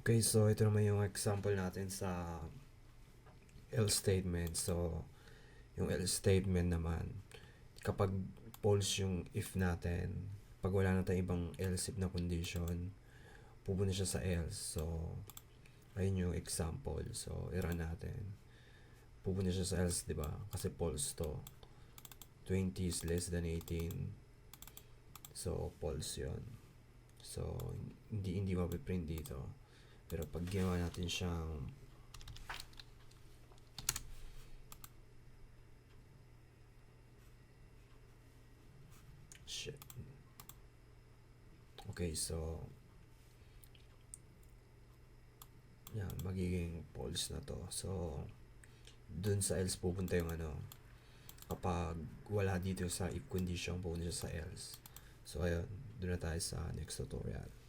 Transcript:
Okay, so ito naman yung example natin sa else statement. So, yung else statement naman, kapag false yung if natin, pag wala na tayong ibang else if na condition, pupunta siya sa else. So, ayun yung example. So, i-run natin. Pupunta siya sa else, di ba? Kasi false to. 20 is less than 18. So, false yun. So, hindi mapiprint dito. Pero pag ginawa natin siyang shit. Okay, so yan, magiging false na to. So, dun sa else pupunta yung ano, kapag wala dito sa if condition, pupunta siya sa else. So, ayun, dun na tayo sa next tutorial.